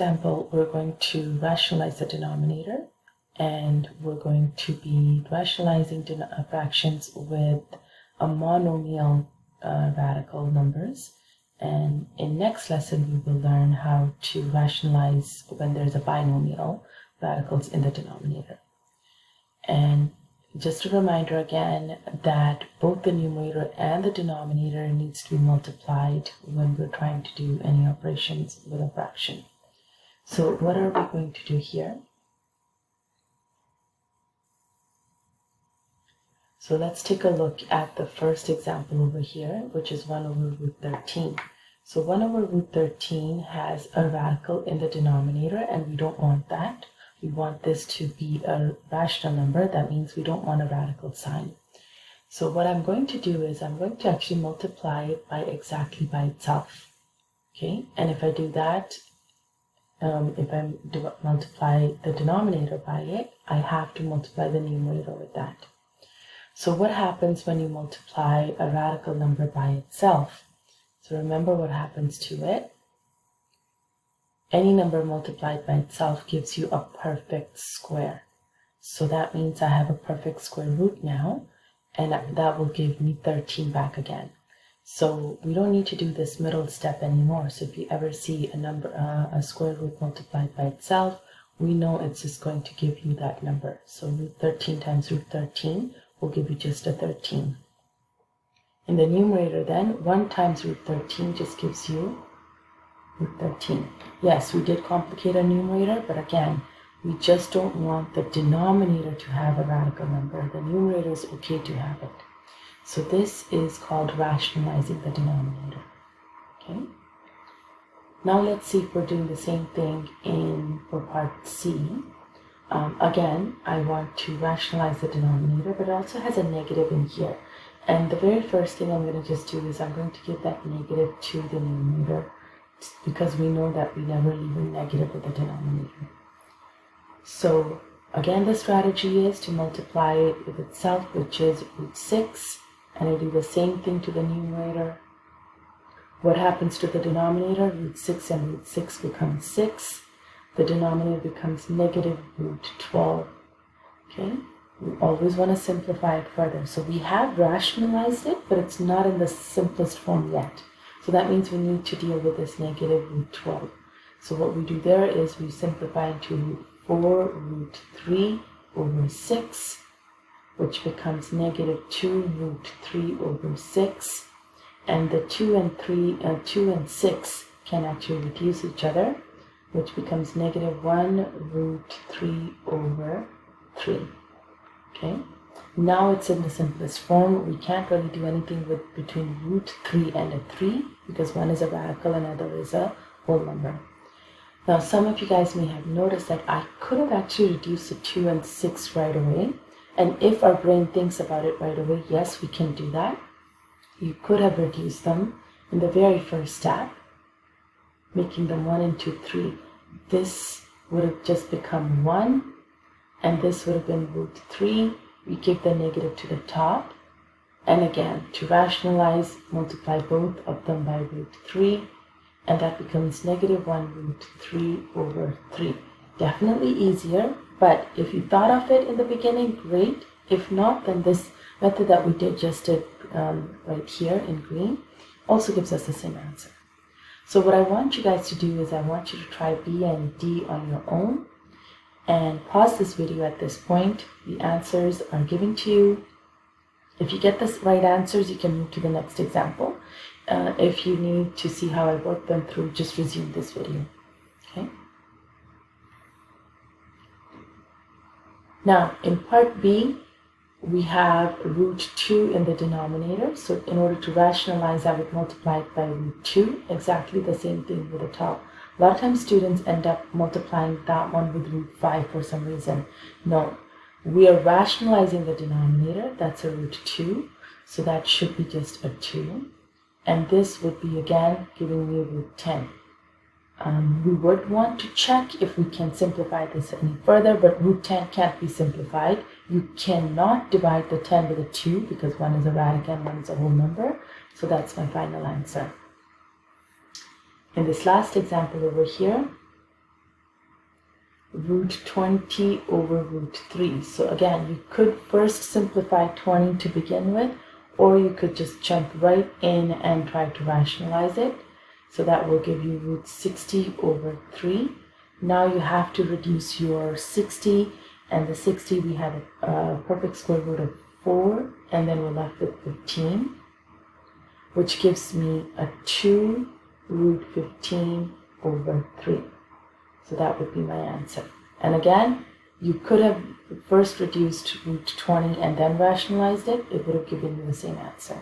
example, we're going to rationalize the denominator, and we're going to be rationalizing fractions with a monomial radical numbers. And in next lesson, we will learn how to rationalize when there's a binomial radicals in the denominator. And just a reminder again that both the numerator and the denominator needs to be multiplied when we're trying to do any operations with a fraction. So what are we going to do here? So let's take a look at the first example over here, which is 1 over root 13. So 1 over root 13 has a radical in the denominator, and we don't want that. We want this to be a rational number. That means we don't want a radical sign. So what I'm going to do is I'm going to actually multiply it by exactly by itself. Okay, and if I do that, if I multiply the denominator by it, I have to multiply the numerator with that. So what happens when you multiply a radical number by itself? So remember what happens to it. Any number multiplied by itself gives you a perfect square. So that means I have a perfect square root now, and that will give me 13 back again. So we don't need to do this middle step anymore. So if you ever see a number, a square root multiplied by itself, we know it's just going to give you that number. So root 13 times root 13 will give you just a 13. In the numerator then, 1 times root 13 just gives you root 13. Yes, we did complicate our numerator, but again, we just don't want the denominator to have a radical number. The numerator is okay to have it. So this is called rationalizing the denominator. Okay. Now let's see if we're doing the same thing for part C. Again, I want to rationalize the denominator, but it also has a negative in here. And the very first thing I'm going to just do is I'm going to give that negative to the numerator, because we know that we never leave a negative with the denominator. So again, the strategy is to multiply it with itself, which is root 6, and I do the same thing to the numerator. What happens to the denominator? Root 6 and root 6 becomes 6. The denominator becomes negative root 12. Okay? We always want to simplify it further. So we have rationalized it, but it's not in the simplest form yet. So that means we need to deal with this negative root 12. So what we do there is we simplify into root 4 root 3 over 6, which becomes negative 2 root 3 over 6. And the 2 and 6 can actually reduce each other, which becomes negative 1 root 3 over 3. Okay, now it's in the simplest form. We can't really do anything between root 3 and a 3, because one is a radical and another is a whole number. Now some of you guys may have noticed that I could have actually reduced the 2 and 6 right away. And if our brain thinks about it right away, yes, we can do that. You could have reduced them in the very first step, making them 1 into 3. This would have just become 1, and this would have been root 3. We give the negative to the top, and again, to rationalize, multiply both of them by root 3, and that becomes negative 1 root 3 over 3. Definitely easier, but if you thought of it in the beginning, great. If not, then this method that we just did right here in green also gives us the same answer. So what I want you guys to do is I want you to try B and D on your own, and pause this video at this point. The answers are given to you. If you get the right answers, you can move to the next example. If you need to see how I work them through, just resume this video. Okay. Now, in part B, we have root 2 in the denominator. So in order to rationalize, I would multiply it by root 2. Exactly the same thing with the top. A lot of times students end up multiplying that one with root 5 for some reason. No, we are rationalizing the denominator. That's a root 2. So that should be just a 2. And this would be again giving me root 10. We would want to check if we can simplify this any further, but root 10 can't be simplified. You cannot divide the 10 with a 2 because one is a radical and one is a whole number. So that's my final answer. In this last example over here, root 20 over root 3. So again, you could first simplify 20 to begin with, or you could just jump right in and try to rationalize it. So that will give you root 60 over 3. Now you have to reduce your 60, and the 60 we had a perfect square root of 4, and then we're left with 15, which gives me a 2 root 15 over 3. So that would be my answer. And again, you could have first reduced root 20 and then rationalized it. It would have given you the same answer.